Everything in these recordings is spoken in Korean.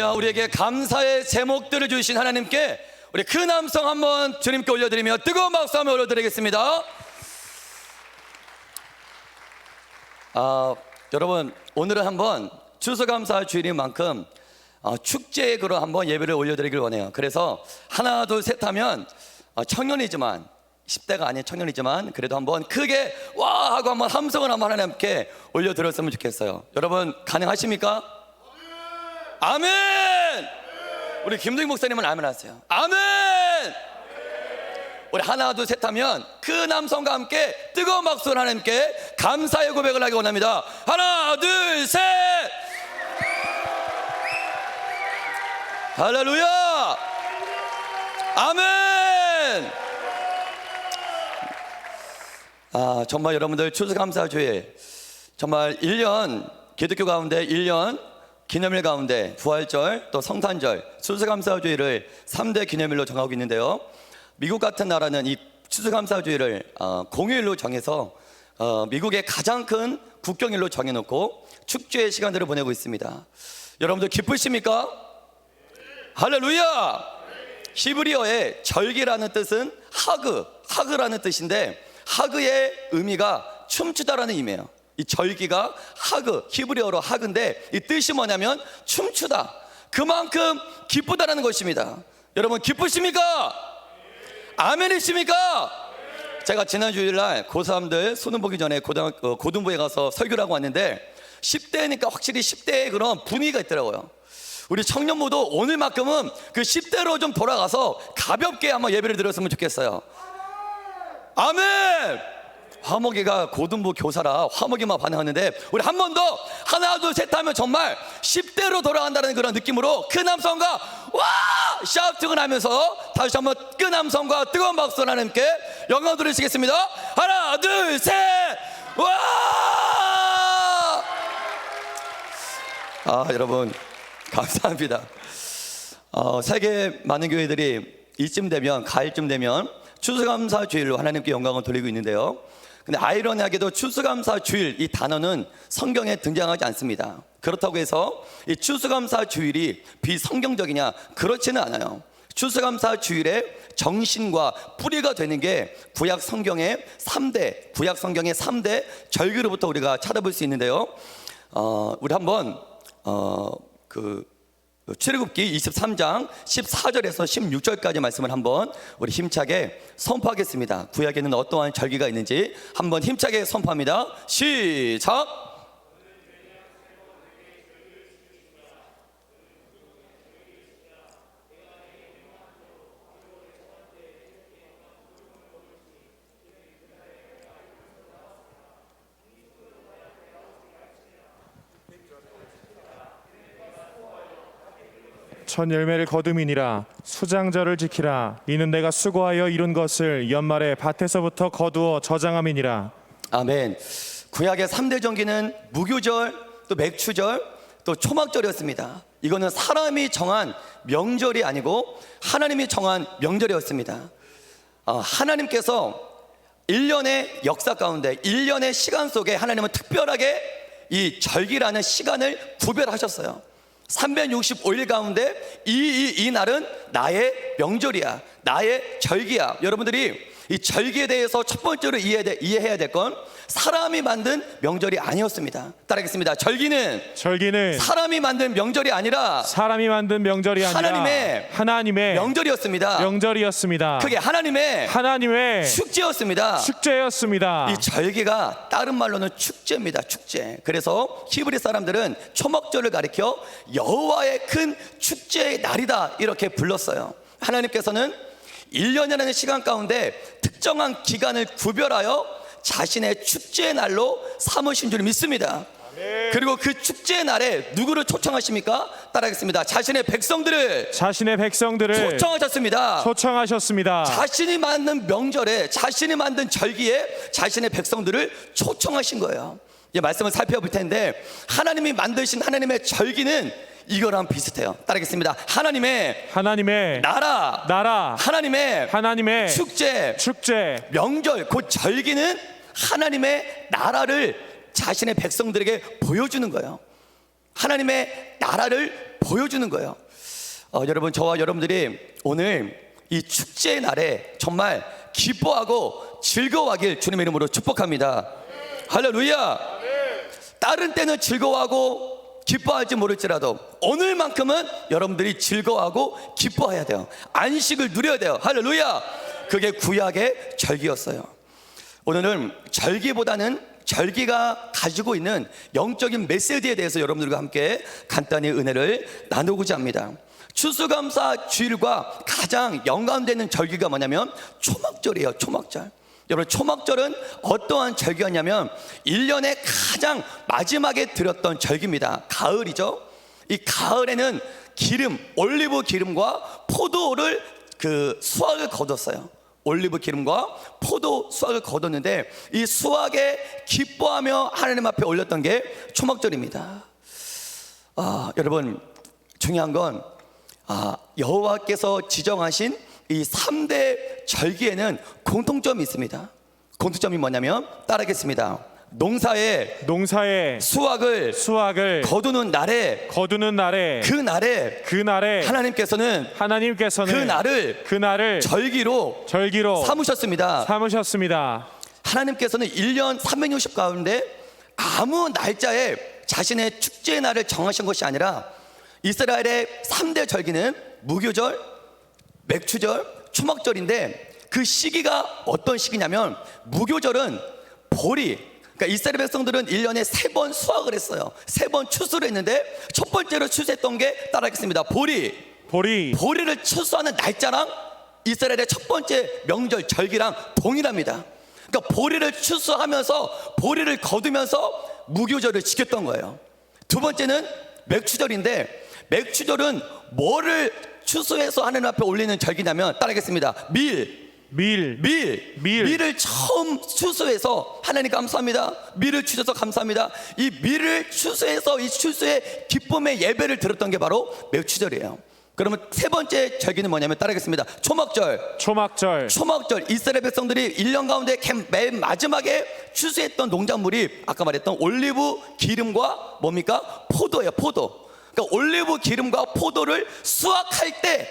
우리에게 감사의 제목들을 주신 하나님께 우리 그 남성 한번 주님께 올려드리며 뜨거운 박수 한번 올려드리겠습니다. 여러분, 오늘은 한번 추수감사 주일인 만큼 축제의 그로 한번 예배를 올려드리길 원해요. 그래서 하나 둘 셋 하면 청년이지만 10대가 아닌 청년이지만 그래도 한번 크게 와 하고 한번 함성을 한번 하나님께 올려드렸으면 좋겠어요. 여러분 가능하십니까? 아멘! 우리 김동익 목사님은 아멘 하세요. 아멘! 우리 하나 둘 셋 하면 그 남성과 함께 뜨거운 박수로 하나님께 감사의 고백을 하기 원합니다. 하나 둘 셋! 할렐루야! 아멘! 정말 여러분들 추수감사주일 정말 1년 기독교 가운데 1년 기념일 가운데 부활절 또 성탄절 추수감사주일을 3대 기념일로 정하고 있는데요. 미국 같은 나라는 이 추수감사주일을 공휴일로 정해서 미국의 가장 큰 국경일로 정해놓고 축제의 시간들을 보내고 있습니다. 여러분들 기쁘십니까? 할렐루야! 히브리어의 절기라는 뜻은 하그라는 뜻인데 하그의 의미가 춤추다라는 의미예요. 이 절기가 히브리어로 하그인데 이 뜻이 뭐냐면 춤추다, 그만큼 기쁘다라는 것입니다. 여러분 기쁘십니까? 아멘이십니까? 제가 지난 주일날 고3들 수능 보기 전에 고등부에 가서 설교를 하고 왔는데 10대니까 확실히 10대의 그런 분위기가 있더라고요. 우리 청년 모두 오늘만큼은 그 10대로 좀 돌아가서 가볍게 한번 예배를 드렸으면 좋겠어요. 아멘! 화목이가 고등부 교사라 화목이만 반응하는데 우리 한 번 더 하나 둘 셋 하면 정말 10대로 돌아간다는 그런 느낌으로 그 남성과 와! 샤우팅을 하면서 다시 한번 그 남성과 뜨거운 박수로 하나님께 영광 드리시겠습니다. 하나 둘 셋! 와! 여러분 감사합니다. 세계 많은 교회들이 이쯤 되면 가을쯤 되면 추수감사 주일로 하나님께 영광을 돌리고 있는데요. 근데 아이러니하게도 추수감사 주일 이 단어는 성경에 등장하지 않습니다. 그렇다고 해서 이 추수감사 주일이 비성경적이냐? 그렇지는 않아요. 추수감사 주일의 정신과 뿌리가 되는 게 구약 성경의 3대 절기로부터 우리가 찾아볼 수 있는데요. 우리 한번 출애굽기 23장 14절에서 16절까지 말씀을 한번 우리 힘차게 선포하겠습니다. 구약에는 어떠한 절기가 있는지 한번 힘차게 선포합니다. 시작! 첫 열매를 거두미니라. 수장절을 지키라. 이는 내가 수고하여 이룬 것을 연말에 밭에서부터 거두어 저장함이니라. 아멘. 구약의 3대 정기는 무교절, 또 맥추절, 또 초막절이었습니다. 이거는 사람이 정한 명절이 아니고 하나님이 정한 명절이었습니다. 하나님께서 1년의 역사 가운데 1년의 시간 속에 하나님은 특별하게 이 절기라는 시간을 구별하셨어요. 365일 가운데 이 날은 나의 명절이야, 나의 절기야. 여러분들이 이 절기에 대해서 첫 번째로 이해해야 될 건 사람이 만든 명절이 아니었습니다. 따라하겠습니다. 절기는 사람이 만든 명절이 아니라 하나님의 명절이었습니다. 그게 하나님의 축제였습니다. 이 절기가 다른 말로는 축제입니다. 축제. 그래서 히브리 사람들은 초막절을 가리켜 여호와의 큰 축제의 날이다 이렇게 불렀어요. 하나님께서는 1년이라는 시간 가운데 특정한 기간을 구별하여 자신의 축제의 날로 삼으신 줄 믿습니다. 아멘. 그리고 그 축제의 날에 누구를 초청하십니까? 따라하겠습니다. 자신의 백성들을 초청하셨습니다. 자신이 만든 명절에, 자신이 만든 절기에 자신의 백성들을 초청하신 거예요. 이 말씀을 살펴볼 텐데 하나님이 만드신 하나님의 절기는 이거랑 비슷해요. 따르겠습니다. 하나님의 나라, 하나님의 축제, 명절, 곧 절기는 하나님의 나라를 자신의 백성들에게 보여주는 거예요. 하나님의 나라를 보여주는 거예요. 여러분, 저와 여러분들이 오늘 이 축제의 날에 정말 기뻐하고 즐거워하길 주님의 이름으로 축복합니다. 할렐루야. 다른 때는 즐거워하고 기뻐할지 모를지라도 오늘만큼은 여러분들이 즐거워하고 기뻐해야 돼요. 안식을 누려야 돼요. 할렐루야. 그게 구약의 절기였어요. 오늘은 절기보다는 절기가 가지고 있는 영적인 메시지에 대해서 여러분들과 함께 간단히 은혜를 나누고자 합니다. 추수감사 주일과 가장 연관되는 절기가 뭐냐면 초막절이에요. 초막절. 여러분, 초막절은 어떠한 절기였냐면 1년의 가장 마지막에 드렸던 절기입니다. 가을이죠. 이 가을에는 기름, 올리브 기름과 포도를 수확을 거뒀어요. 올리브 기름과 포도 수확을 거뒀는데 이 수확에 기뻐하며 하나님 앞에 올렸던 게 초막절입니다. 여러분, 중요한 건 여호와께서 지정하신 이 3대 절기에는 공통점이 있습니다. 공통점이 뭐냐면 따르겠습니다. 농사의 수확을 거두는 날에 그날에 하나님께서는 그 날을 절기로 삼으셨습니다. 하나님께서는 1년 360 가운데 아무 날짜에 자신의 축제의 날을 정하신 것이 아니라 이스라엘의 3대 절기는 무교절, 맥추절, 초막절인데 그 시기가 어떤 시기냐면 무교절은 그러니까 이스라엘 백성들은 1년에 3번 수확을 했어요. 3번 추수를 했는데 첫 번째로 추수했던 게 따라하겠습니다. 보리를 추수하는 날짜랑 이스라엘의 첫 번째 명절 절기랑 동일합니다. 그러니까 보리를 추수하면서 보리를 거두면서 무교절을 지켰던 거예요. 두 번째는 맥추절인데 맥추절은 뭐를 추수해서 하나님 앞에 올리는 절기냐면 따르겠습니다. 밀을 처음 추수해서 하나님 감사합니다. 밀을 주셔서 감사합니다. 이 밀을 추수해서 이 추수의 기쁨의 예배를 드렸던 게 바로 맥추절이에요. 그러면 세 번째 절기는 뭐냐면 따르겠습니다. 초막절. 이스라엘 백성들이 1년 가운데 맨 마지막에 추수했던 농작물이 아까 말했던 올리브 기름과 뭡니까? 포도예요. 포도. 그러니까 올리브 기름과 포도를 추수할 때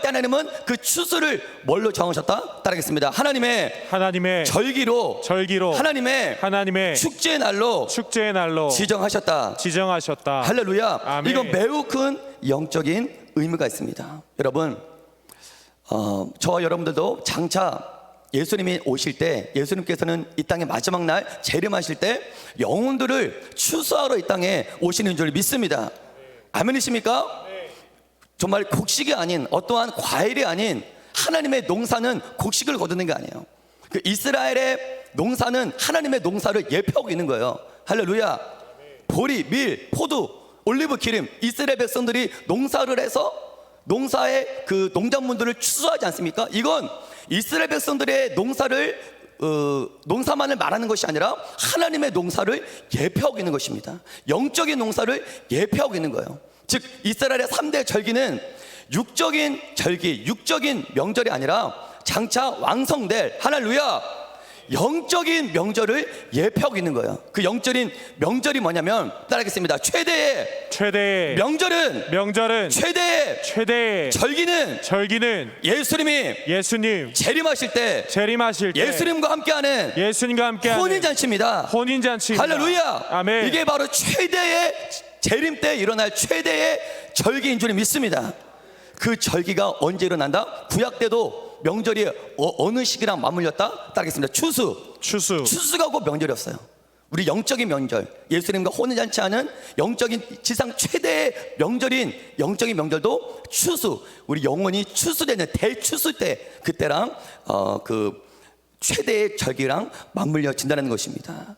하나님은 그 추수를 뭘로 정하셨다? 따르겠습니다. 하나님의 절기로 하나님의 축제의 날로 지정하셨다. 할렐루야. 아멘. 이건 매우 큰 영적인 의미가 있습니다. 여러분, 저와 여러분들도 장차 예수님이 오실 때, 예수님께서는 이 땅의 마지막 날 재림하실 때 영혼들을 추수하러 이 땅에 오시는 줄 믿습니다. 아멘이십니까? 정말 곡식이 아닌, 어떠한 과일이 아닌 하나님의 농사는 곡식을 거두는 게 아니에요. 그 이스라엘의 농사는 하나님의 농사를 예표하고 있는 거예요. 할렐루야. 보리, 밀, 포도, 올리브 기름, 이스라엘 백성들이 농사를 해서 농사의 그 농작물들을 추수하지 않습니까? 이건 이스라엘 백성들의 농사만을 말하는 것이 아니라 하나님의 농사를 예표하고 있는 것입니다. 영적인 농사를 예표하고 있는 거예요. 즉 이스라엘의 3대 절기는 육적인 절기, 육적인 명절이 아니라 장차 완성될 할렐루야 영적인 명절을 예표하고 있는 거예요. 그 영적인 명절이 뭐냐면 따라하겠습니다. 최대의 명절은 최대의 절기는 예수님 재림하실 때 예수님과 함께하는 혼인잔치입니다. 할렐루야. 아멘. 이게 바로 최대의 재림 때 일어날 최대의 절기인 줄 믿습니다. 그 절기가 언제 일어난다? 구약 때도 명절이 어느 시기랑 맞물렸다? 따르겠습니다. 추수가 곧 명절이었어요. 우리 영적인 명절, 예수님과 혼인잔치하는 영적인 지상 최대의 명절인 영적인 명절도 추수, 우리 영혼이 추수되는 대추수 때, 그때랑 그 최대의 절기랑 맞물려진다는 것입니다.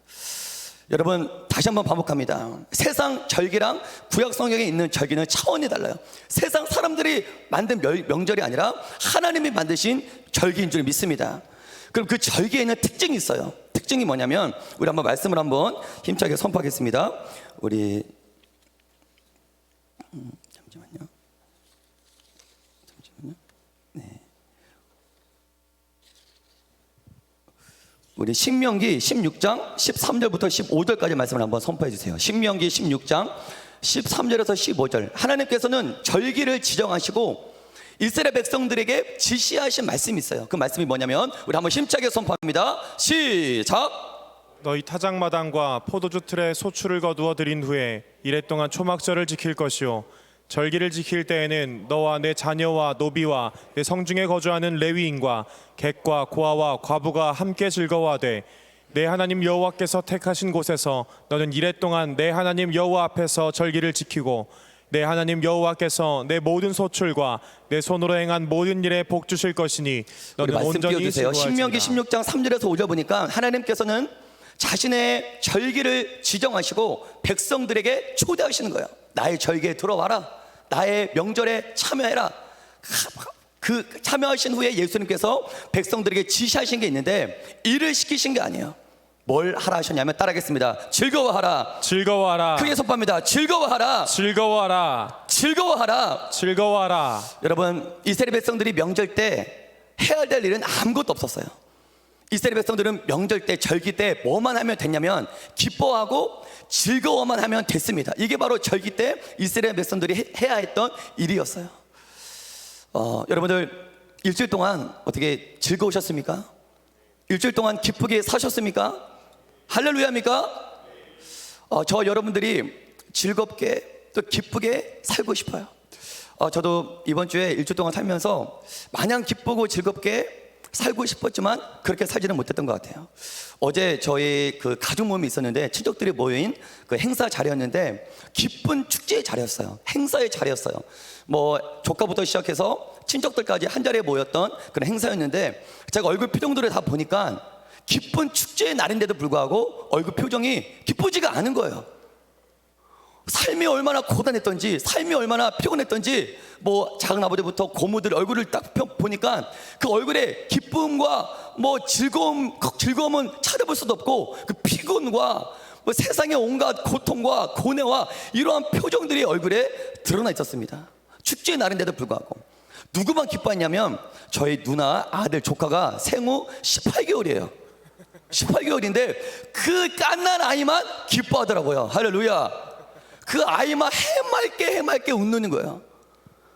여러분, 다시 한번 반복합니다. 세상 절기랑 구약 성경에 있는 절기는 차원이 달라요. 세상 사람들이 만든 명절이 아니라 하나님이 만드신 절기인 줄 믿습니다. 그럼 그 절기에는 특징이 있어요. 특징이 뭐냐면 우리 한번 말씀을 한번 힘차게 선포하겠습니다. 우리 잠시만요. 네. 우리 신명기 16장 13절부터 15절까지 말씀을 한번 선포해 주세요. 신명기 16장 13절에서 15절 하나님께서는 절기를 지정하시고 이스라엘 백성들에게 지시하신 말씀이 있어요. 그 말씀이 뭐냐면 우리 한번 힘차게 선포합니다. 시작. 너희 타작마당과 포도주 틀에 소출을 거두어 들인 후에 이래 동안 초막절을 지킬 것이요 절기를 지킬 때에는 너와 내 자녀와 노비와 내 성중에 거주하는 레위인과 객과 고아와 과부가 함께 즐거워하되 내 하나님 여호와께서 택하신 곳에서 너는 이래 동안 내 하나님 여호와 앞에서 절기를 지키고 내 하나님 여호와께서 내 모든 소출과 내 손으로 행한 모든 일에 복 주실 것이니 우리 너는 말씀 온전히 띄워주세요. 신명기 즐거워할지니라. 16장 3절에서 5절 보니까 하나님께서는 자신의 절기를 지정하시고 백성들에게 초대하시는 거예요. 나의 절기에 들어와라. 나의 명절에 참여해라. 그 참여하신 후에 예수님께서 백성들에게 지시하신 게 있는데 일을 시키신 게 아니에요. 뭘 하라 하셨냐면 따라하겠습니다. 즐거워하라. 즐거워하라. 크게 선포합니다. 즐거워하라. 즐거워하라. 즐거워하라. 즐거워하라. 여러분, 이스라엘 백성들이 명절 때 해야 될 일은 아무것도 없었어요. 이스라엘 백성들은 명절 때 절기 때 뭐만 하면 됐냐면 기뻐하고 즐거워만 하면 됐습니다. 이게 바로 절기 때 이스라엘 백성들이 해야 했던 일이었어요. 여러분들 일주일 동안 어떻게 즐거우셨습니까? 일주일 동안 기쁘게 사셨습니까? 할렐루야입니까? 저 여러분들이 즐겁게 또 기쁘게 살고 싶어요. 저도 이번 주에 일주일 동안 살면서 마냥 기쁘고 즐겁게 살고 싶었지만 그렇게 살지는 못했던 것 같아요. 어제 저희 그 가족 모임이 있었는데 친척들이 모인 그 행사 자리였는데 기쁜 축제의 자리였어요. 행사의 자리였어요. 뭐 조카부터 시작해서 친척들까지 한 자리에 모였던 그런 행사였는데 제가 얼굴 표정들을 다 보니까 기쁜 축제의 날인데도 불구하고 얼굴 표정이 기쁘지가 않은 거예요. 삶이 얼마나 고단했던지, 삶이 얼마나 피곤했던지, 뭐 작은 아버지부터 고모들 얼굴을 딱 보니까 그 얼굴에 기쁨과 뭐 즐거움은 찾아볼 수도 없고 그 피곤과 뭐 세상의 온갖 고통과 고뇌와 이러한 표정들이 얼굴에 드러나 있었습니다. 축제의 날인데도 불구하고 누구만 기뻐했냐면 저희 누나, 아들, 조카가 생후 18개월이에요. 18개월인데 그 깐난 아이만 기뻐하더라고요. 할렐루야. 그 아이만 해맑게 웃는 거예요.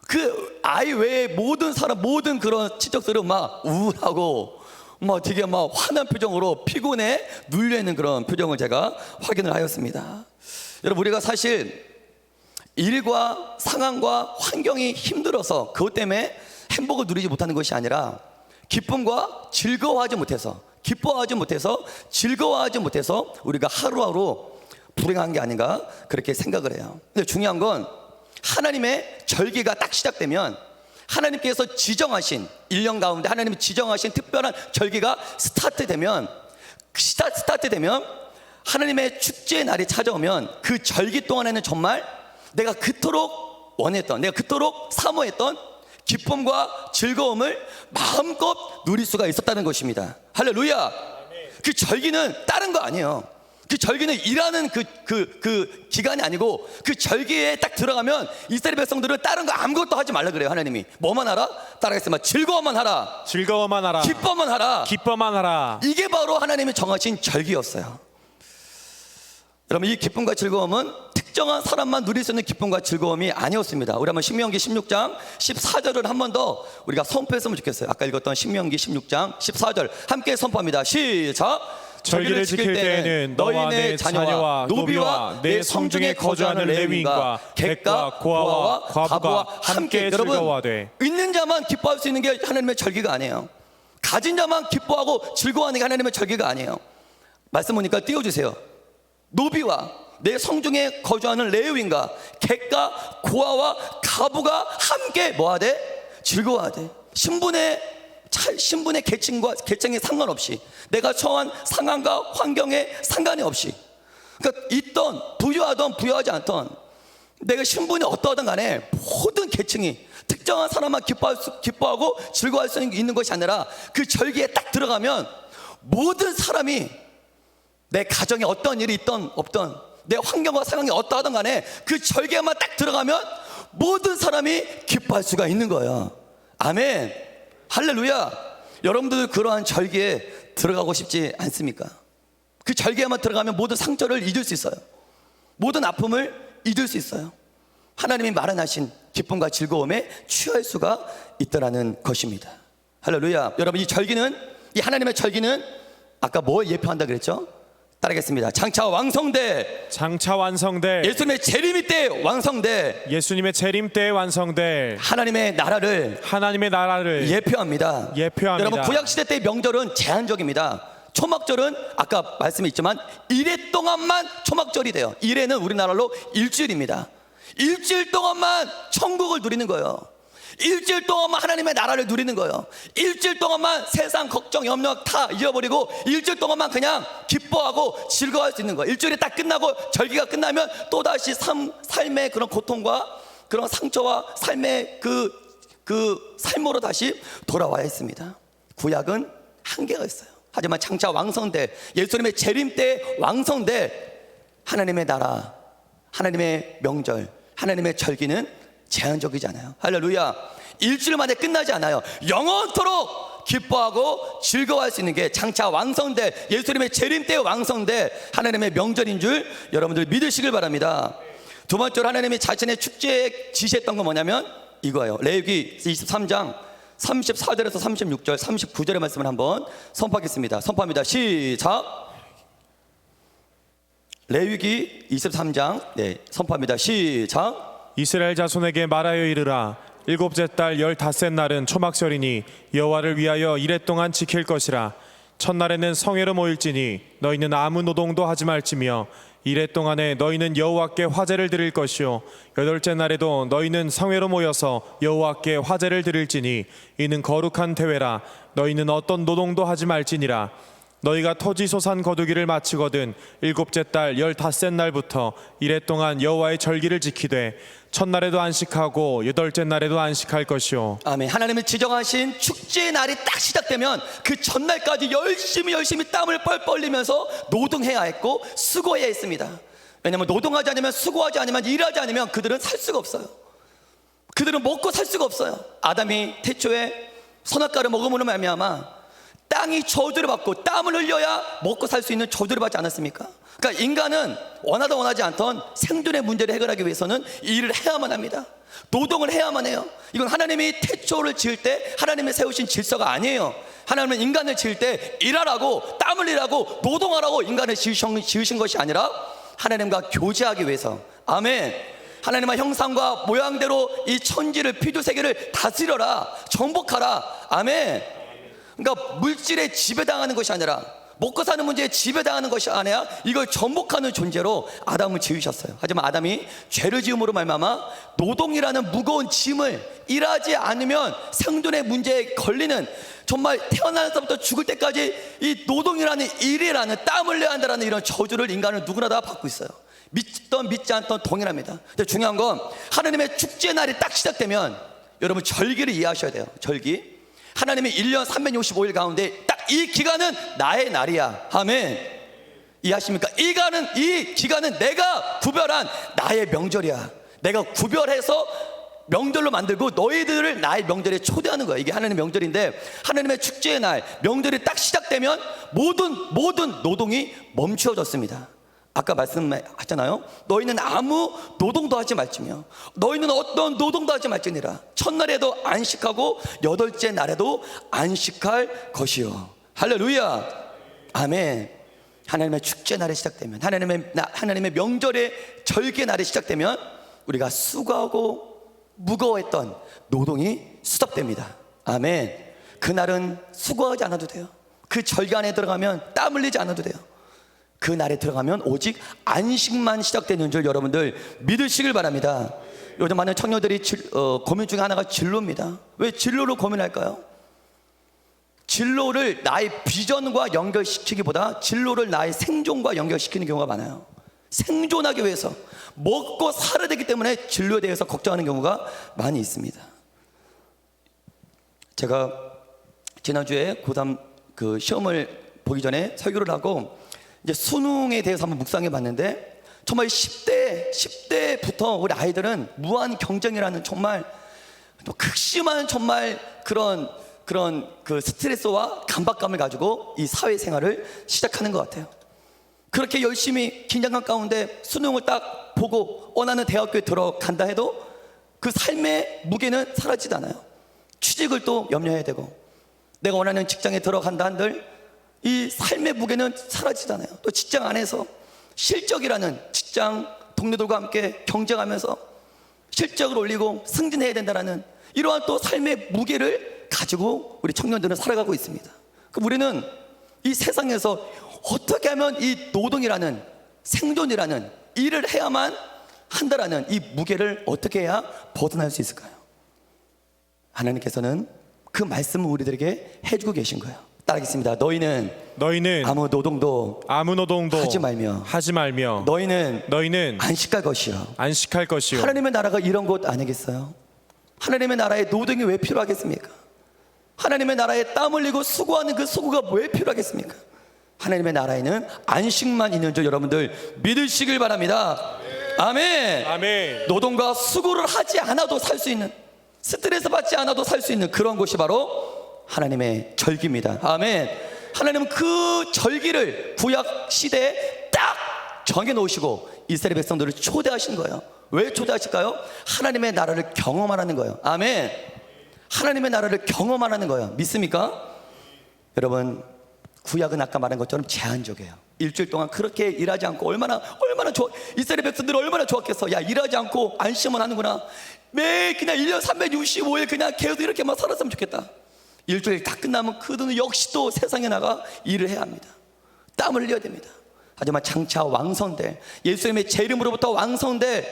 그 아이 외에 모든 사람, 모든 그런 친척들은 막 우울하고 막 되게 막 화난 표정으로 피곤해 눌려있는 그런 표정을 제가 확인을 하였습니다. 여러분, 우리가 사실 일과 상황과 환경이 힘들어서 그것 때문에 행복을 누리지 못하는 것이 아니라 기쁨과 즐거워하지 못해서, 기뻐하지 못해서, 즐거워하지 못해서 우리가 하루하루 불행한 게 아닌가 그렇게 생각을 해요. 근데 중요한 건 하나님의 절기가 딱 시작되면 하나님께서 지정하신 1년 가운데 하나님이 지정하신 특별한 절기가 스타트되면 하나님의 축제의 날이 찾아오면 그 절기 동안에는 정말 내가 그토록 원했던, 내가 그토록 사모했던 기쁨과 즐거움을 마음껏 누릴 수가 있었다는 것입니다. 할렐루야. 그 절기는 다른 거 아니에요. 그 절기는 일하는 그 기간이 아니고 그 절기에 딱 들어가면 이스라엘 백성들은 다른 거 아무것도 하지 말라 그래요. 하나님이 뭐만 하라? 따라하겠습니다. 즐거워만 하라. 즐거워만 하라. 기뻐만 하라. 기뻐만 하라. 이게 바로 하나님이 정하신 절기였어요. 여러분, 이 기쁨과 즐거움은 특정한 사람만 누릴 수 있는 기쁨과 즐거움이 아니었습니다. 우리 한번 신명기 16장 14절을 한 번 더 우리가 선포했으면 좋겠어요. 아까 읽었던 신명기 16장 14절 함께 선포합니다. 시작. 절기를 지킬 때에는 너와 내 자녀와 노비와 내 성중에 거주하는 레위인과 객과 고아와 과부가 함께 즐거워하되. 있는 자만 기뻐할 수 있는 게 하나님의 절기가 아니에요. 가진 자만 기뻐하고 즐거워하는 게 하나님의 절기가 아니에요. 말씀 보니까 띄워주세요. 노비와 내 성중에 거주하는 레위인과 객과 고아와 과부가 함께 뭐하되? 즐거워하되. 신분의 계층에 상관없이, 내가 처한 상황과 환경에 상관이 없이, 그러니까 있던 부유하던 부유하지 않던, 내가 신분이 어떠하든 간에 모든 계층이 특정한 사람만 기뻐하고 즐거워할 수 있는 것이 아니라 그 절기에 딱 들어가면 모든 사람이 내 가정에 어떤 일이 있던 없던, 내 환경과 상황이 어떠하든 간에 그 절기에만 딱 들어가면 모든 사람이 기뻐할 수가 있는 거예요. 아멘. 할렐루야. 여러분들 그러한 절기에 들어가고 싶지 않습니까? 그 절기에만 들어가면 모든 상처를 잊을 수 있어요. 모든 아픔을 잊을 수 있어요. 하나님이 마련하신 기쁨과 즐거움에 취할 수가 있다라는 것입니다. 할렐루야. 여러분, 이 하나님의 절기는 아까 뭘 예표한다 그랬죠? 따르겠습니다. 장차 완성될 장차 완성될 예수님의 재림 때 완성될 예수님의 재림 때에 완성될 하나님의 나라를 하나님의 나라를 예표합니다. 예표합니다. 여러분, 구약시대 때의 명절은 제한적입니다. 초막절은 아까 말씀했지만 이래 동안만 초막절이 돼요. 이래는 우리나라로 일주일입니다. 일주일 동안만 천국을 누리는 거예요. 일주일 동안만 하나님의 나라를 누리는 거예요. 일주일 동안만 세상 걱정 염려 다 잊어버리고 일주일 동안만 그냥 기뻐하고 즐거워할 수 있는 거예요. 일주일이 딱 끝나고 절기가 끝나면 또다시 삶의 그런 고통과 그런 상처와 삶의 그 삶으로 다시 돌아와야 했습니다. 구약은 한계가 있어요. 하지만 장차 왕성될 예수님의 재림 때 왕성될 하나님의 나라, 하나님의 명절, 하나님의 절기는 제한적이지 않아요. 할렐루야. 일주일 만에 끝나지 않아요. 영원토록 기뻐하고 즐거워할 수 있는 게 장차 왕성될 예수님의 재림 때 왕성될 하나님의 명절인 줄 여러분들 믿으시길 바랍니다. 두 번째로 하나님이 자신의 축제에 지시했던 건 뭐냐면 이거예요. 레위기 23장 34절에서 36절 39절의 말씀을 한번 선포하겠습니다. 선포합니다. 시작. 레위기 23장 선포합니다. 시작. 이스라엘 자손에게 말하여 이르라. 일곱째 달 15셋 날은 초막절이니 여호와를 위하여 이래 동안 지킬 것이라. 첫날에는 성회로 모일지니 너희는 아무 노동도 하지 말지며 이래 동안에 너희는 여호와께 화제를 드릴 것이요 여덟째 날에도 너희는 성회로 모여서 여호와께 화제를 드릴지니 이는 거룩한 대회라. 너희는 어떤 노동도 하지 말지니라. 너희가 토지 소산 거두기를 마치거든 일곱째 달 15셋 날부터 이래 동안 여호와의 절기를 지키되 첫날에도 안식하고 여덟째 날에도 안식할 것이요. 아멘. 하나님이 지정하신 축제의 날이 딱 시작되면 그 전날까지 열심히 땀을 뻘뻘 흘리면서 노동해야 했고 수고해야 했습니다. 왜냐하면 노동하지 않으면 수고하지 않으면 일하지 않으면 그들은 살 수가 없어요. 그들은 먹고 살 수가 없어요. 아담이 태초에 선악과를 먹음으로 말미암아 땅이 저주를 받고 땀을 흘려야 먹고 살 수 있는 저주를 받지 않았습니까? 그러니까 인간은 원하든 원하지 않던 생존의 문제를 해결하기 위해서는 이 일을 해야만 합니다. 노동을 해야만 해요. 이건 하나님이 태초를 지을 때 하나님이 세우신 질서가 아니에요. 하나님은 인간을 지을 때 일하라고 땀 흘리라고 노동하라고 인간을 지으신 것이 아니라 하나님과 교제하기 위해서. 아멘. 하나님의 형상과 모양대로 이 천지를 피조세계를 다스려라, 정복하라. 아멘. 그러니까 물질에 지배당하는 것이 아니라 먹고 사는 문제에 지배당하는 것이 아니라 이걸 전복하는 존재로 아담을 지으셨어요. 하지만 아담이 죄를 지음으로 말미암아 노동이라는 무거운 짐을 일하지 않으면 생존의 문제에 걸리는, 정말 태어나서부터 죽을 때까지 이 노동이라는 일이라는 땀을 내야 한다는 이런 저주를 인간은 누구나 다 받고 있어요. 믿던 믿지 않던 동일합니다. 근데 중요한 건 하나님의 축제 날이 딱 시작되면 여러분 절기를 이해하셔야 돼요. 절기. 하나님이 1년 365일 가운데 딱 이 기간은 나의 날이야. 아멘. 이해하십니까? 이 기간은 내가 구별한 나의 명절이야. 내가 구별해서 명절로 만들고 너희들을 나의 명절에 초대하는 거야. 이게 하나님의 명절인데 하나님의 축제의 날, 명절이 딱 시작되면 모든 노동이 멈추어졌습니다. 아까 말씀하셨잖아요. 너희는 아무 노동도 하지 말지며 너희는 어떤 노동도 하지 말지니라. 첫날에도 안식하고 여덟째 날에도 안식할 것이요. 할렐루야. 아멘. 하나님의 축제 날이 시작되면 하나님의 명절의 절개 날이 시작되면 우리가 수고하고 무거워했던 노동이 스톱됩니다. 아멘. 그날은 수고하지 않아도 돼요. 그 절개 안에 들어가면 땀 흘리지 않아도 돼요. 그 날에 들어가면 오직 안식만 시작되는 줄 여러분들 믿으시길 바랍니다. 요즘 많은 청년들이 고민 중에 하나가 진로입니다. 왜 진로를 고민할까요? 진로를 나의 비전과 연결시키기보다 진로를 나의 생존과 연결시키는 경우가 많아요. 생존하기 위해서 먹고 살아야 되기 때문에 진로에 대해서 걱정하는 경우가 많이 있습니다. 제가 지난주에 고3 그 시험을 보기 전에 설교를 하고 이제 수능에 대해서 한번 묵상해 봤는데 정말 10대부터 우리 아이들은 무한 경쟁이라는 정말 또 극심한 정말 그런 그 스트레스와 강박감을 가지고 이 사회생활을 시작하는 것 같아요. 그렇게 열심히 긴장감 가운데 수능을 딱 보고 원하는 대학교에 들어간다 해도 그 삶의 무게는 사라지지 않아요. 취직을 또 염려해야 되고, 내가 원하는 직장에 들어간다 한들 이 삶의 무게는 사라지잖아요. 또 직장 안에서 실적이라는 직장 동료들과 함께 경쟁하면서 실적을 올리고 승진해야 된다는 이러한 또 삶의 무게를 가지고 우리 청년들은 살아가고 있습니다. 그럼 우리는 이 세상에서 어떻게 하면 이 노동이라는 생존이라는 일을 해야만 한다라는 이 무게를 어떻게 해야 벗어날 수 있을까요? 하나님께서는 그 말씀을 우리들에게 해주고 계신 거예요. 따라하겠습니다. 너희는 아무 노동도 하지 말며 너희는 안식할 것이요. 하나님의 나라가 이런 곳 아니겠어요? 하나님의 나라에 노동이 왜 필요하겠습니까? 하나님의 나라에 땀 흘리고 수고하는 그 수고가 왜 필요하겠습니까? 하나님의 나라에는 안식만 있는 줄 여러분들 믿으시길 바랍니다. 아멘. 노동과 수고를 하지 않아도 살 수 있는, 스트레스 받지 않아도 살 수 있는 그런 곳이 바로 하나님의 절기입니다. 아멘. 하나님은 그 절기를 구약 시대에 딱 정해 놓으시고 이스라엘 백성들을 초대하신 거예요. 왜 초대하실까요? 하나님의 나라를 경험하라는 거예요. 아멘. 하나님의 나라를 경험하라는 거예요. 믿습니까? 여러분, 구약은 아까 말한 것처럼 제한적이에요. 일주일 동안 그렇게 일하지 않고 얼마나 좋아, 이스라엘 백성들이 얼마나 좋았겠어. 야, 일하지 않고 안심만 하는구나. 매일 그냥 1년 365일 그냥 계속 이렇게만 살았으면 좋겠다. 일주일 다 끝나면 그들은 역시 또 세상에 나가 일을 해야 합니다. 땀을 흘려야 됩니다. 하지만 장차 왕성될 예수님의 제 이름으로부터 왕성될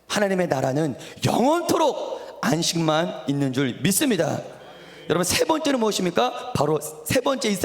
하나님의 나라는 영원토록 안식만 있는 줄 믿습니다. 여러분, 세 번째는 무엇입니까? 바로 세 번째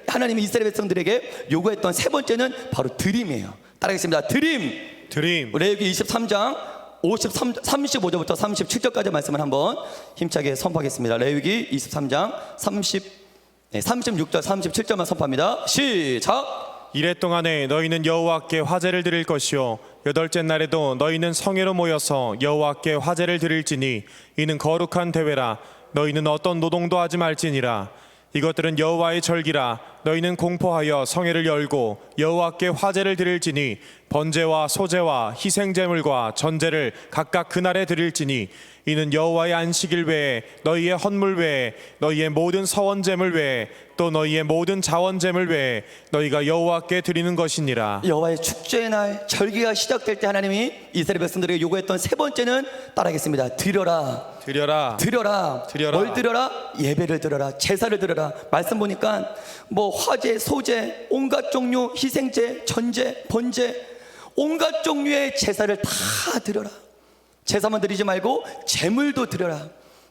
하나님이 이스라엘 백성들에게 요구했던 세 번째는 바로 드림이에요. 따라하겠습니다. 드림. 레위기 23장 35절부터 37절까지 말씀을 한번 힘차게 선포하겠습니다. 레위기 23장 36절 37절만 선포합니다. 시작. 이래 동안에 너희는 여호와께 화제를 드릴 것이요 여덟째 날에도 너희는 성회로 모여서 여호와께 화제를 드릴지니 이는 거룩한 대회라. 너희는 어떤 노동도 하지 말지니라. 이것들은 여호와의 절기라. 너희는 공포하여 성회를 열고 여호와께 화제를 드릴지니 번제와 소제와 희생제물과 전제를 각각 그날에 드릴지니 이는 여호와의 안식일 외에 너희의 헌물 외에 너희의 모든 서원제물 외에 또 너희의 모든 자원제물 외에 너희가 여호와께 드리는 것이니라. 여호와의 축제의 날 절기가 시작될 때 하나님이 이스라엘 백성들에게 요구했던 세 번째는 따라하겠습니다. 드려라. 뭘 드려라? 예배를 드려라. 제사를 드려라. 말씀 보니까 뭐 화제, 소제, 온갖 종류 희생제, 전제, 번제, 온갖 종류의 제사를 다 드려라. 제사만 드리지 말고 제물도 드려라.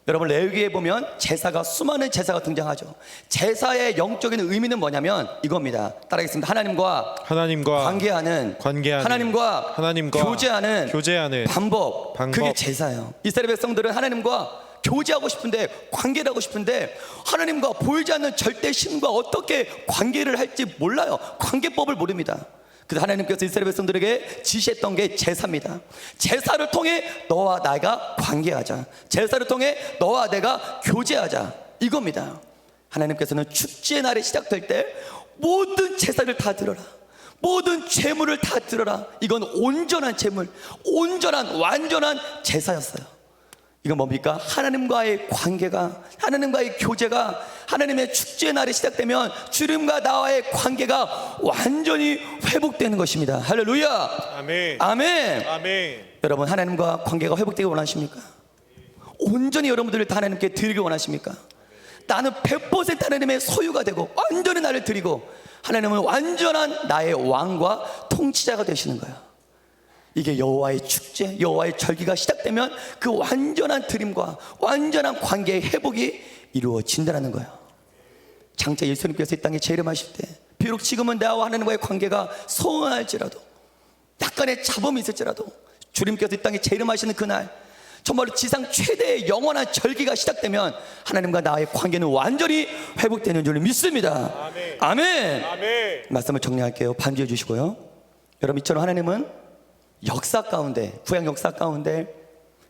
여러분, 레위기에 보면 제사가 수많은 제사가 등장하죠. 제사의 영적인 의미는 뭐냐면 이겁니다. 따라하겠습니다. 하나님과 관계하는 하나님과 교제하는 방법. 그게 제사예요. 이스라엘 백성들은 하나님과 교제하고 싶은데, 관계를 하고 싶은데 하나님과 보이지 않는 절대 신과 어떻게 관계를 할지 몰라요. 관계법을 모릅니다. 그래서 하나님께서 이스라엘 백성들에게 지시했던 게 제사입니다. 제사를 통해 너와 내가 관계하자. 제사를 통해 너와 내가 교제하자. 이겁니다. 하나님께서는 축제의 날이 시작될 때 모든 제사를 다 들어라. 모든 제물을 다 들어라. 이건 온전한 제물, 완전한 제사였어요. 이건 뭡니까? 하나님과의 관계가, 하나님과의 교제가, 하나님의 축제의 날이 시작되면 주님과 나와의 관계가 완전히 회복되는 것입니다. 할렐루야. 아멘. 여러분, 하나님과 관계가 회복되기 원하십니까? 온전히 여러분들을 다 하나님께 드리기 원하십니까? 나는 100% 하나님의 소유가 되고 완전히 나를 드리고 하나님은 완전한 나의 왕과 통치자가 되시는 거예요. 이게 여호와의 축제, 여호와의 절기가 시작되면 그 완전한 드림과 완전한 관계의 회복이 이루어진다는 거예요. 장차 예수님께서 이 땅에 재림하실 때 비록 지금은 나와 하나님과의 관계가 소원할지라도, 약간의 잡음이 있을지라도 주님께서 이 땅에 재림하시는 그날 정말로 지상 최대의 영원한 절기가 시작되면 하나님과 나의 관계는 완전히 회복되는 줄 믿습니다. 아멘. 말씀을 정리할게요. 반주해 주시고요. 여러분, 이처럼 하나님은 역사 가운데, 구약 역사 가운데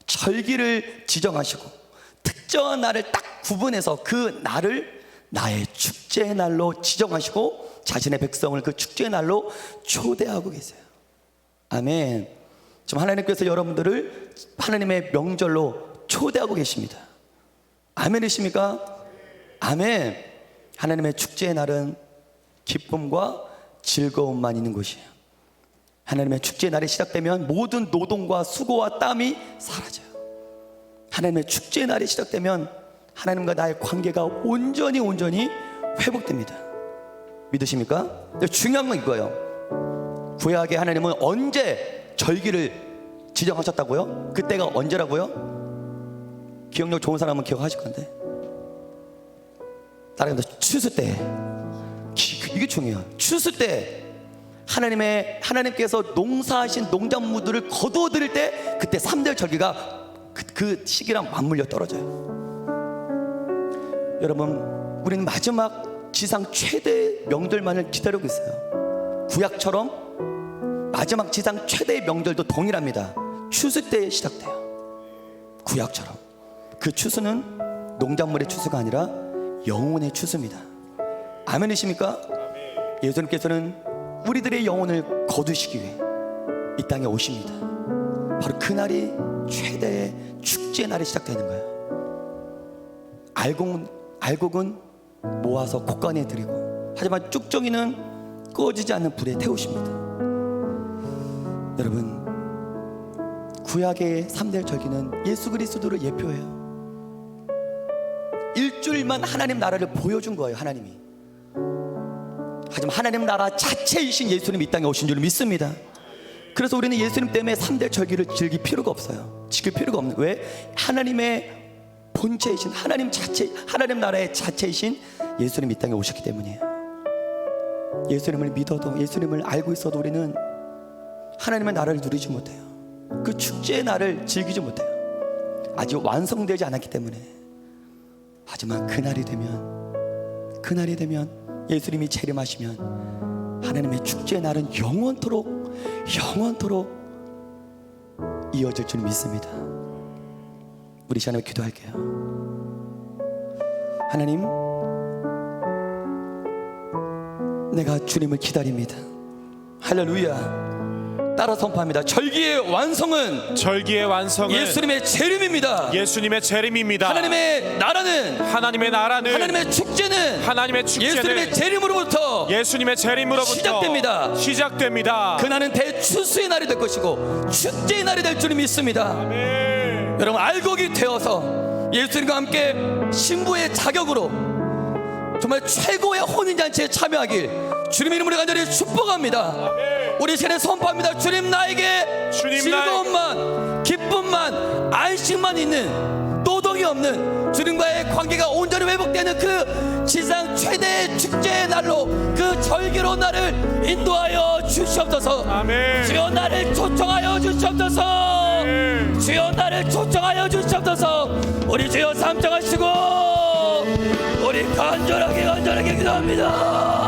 절기를 지정하시고 특정한 날을 딱 구분해서 그 날을 나의 축제의 날로 지정하시고 자신의 백성을 그 축제의 날로 초대하고 계세요. 아멘. 지금 하나님께서 여러분들을 하나님의 명절로 초대하고 계십니다. 아멘이십니까? 아멘. 하나님의 축제의 날은 기쁨과 즐거움만 있는 곳이에요. 하나님의 축제의 날이 시작되면 모든 노동과 수고와 땀이 사라져요. 하나님의 축제의 날이 시작되면 하나님과 나의 관계가 온전히 회복됩니다. 믿으십니까? 중요한 건 이거예요. 구약의 하나님은 언제 절기를 지정하셨다고요? 그때가 언제라고요? 기억력 좋은 사람은 기억하실 건데, 따라합니다. 추수 때. 이게 중요해요. 추수 때 하나님께서 농사하신 농작물들을 거두어 드릴 때, 그때 3대 절기가 그 시기랑 맞물려 떨어져요. 여러분, 우리는 마지막 지상 최대 명절만을 기다리고 있어요. 구약처럼 마지막 지상 최대의 명절도 동일합니다. 추수 때 시작돼요. 구약처럼. 그 추수는 농작물의 추수가 아니라 영혼의 추수입니다. 아멘이십니까? 예수님께서는 우리들의 영혼을 거두시기 위해 이 땅에 오십니다. 바로 그날이 최대의 축제의 날이 시작되는 거예요. 알곡은 모아서 곡간에 드리고, 하지만 쭉정이는 꺼지지 않는 불에 태우십니다. 여러분, 구약의 3대 절기는 예수 그리스도를 예표해요. 일주일만 하나님 나라를 보여준 거예요. 하나님이. 하지만 하나님 나라 자체이신 예수님이 이 땅에 오신 줄 믿습니다. 그래서 우리는 예수님 때문에 3대 절기를 즐길 필요가 없어요. 지킬 필요가 없는. 왜? 하나님의 본체이신 하나님 나라의 자체이신 예수님이 이 땅에 오셨기 때문이에요. 예수님을 믿어도, 예수님을 알고 있어도 우리는 하나님의 나라를 누리지 못해요. 그 축제의 날을 즐기지 못해요. 아직 완성되지 않았기 때문에. 하지만 그날이 되면 예수님이 재림하시면 하나님의 축제의 날은 영원토록 이어질 줄 믿습니다. 우리 시간에 기도할게요. 하나님, 내가 주님을 기다립니다. 할렐루야. 따라 선포합니다. 절기의 완성은 예수님의 재림입니다. 하나님의 나라는 하나님의 축제는 예수님의 재림으로부터 시작됩니다. 그날은 대추수의 날이 될 것이고 축제의 날이 될 줄 믿습니다. 아멘. 여러분, 알곡이 되어서 예수님과 함께 신부의 자격으로 정말 최고의 혼인잔치에 참여하길 주님 이름으로 간절히 축복합니다. 아멘. 우리 시간에 선포합니다. 주님, 나에게 즐거움만, 기쁨만, 안식만 있는, 노동이 없는 주님과의 관계가 온전히 회복되는 그 지상 최대의 축제의 날로, 그 절기로운 날을 인도하여 주시옵소서. 아멘. 주여, 나를 초청하여 주시옵소서. 아멘. 주여, 나를 초청하여 주시옵소서. 우리 주여 삼정하시고 우리 간절하게 기도합니다.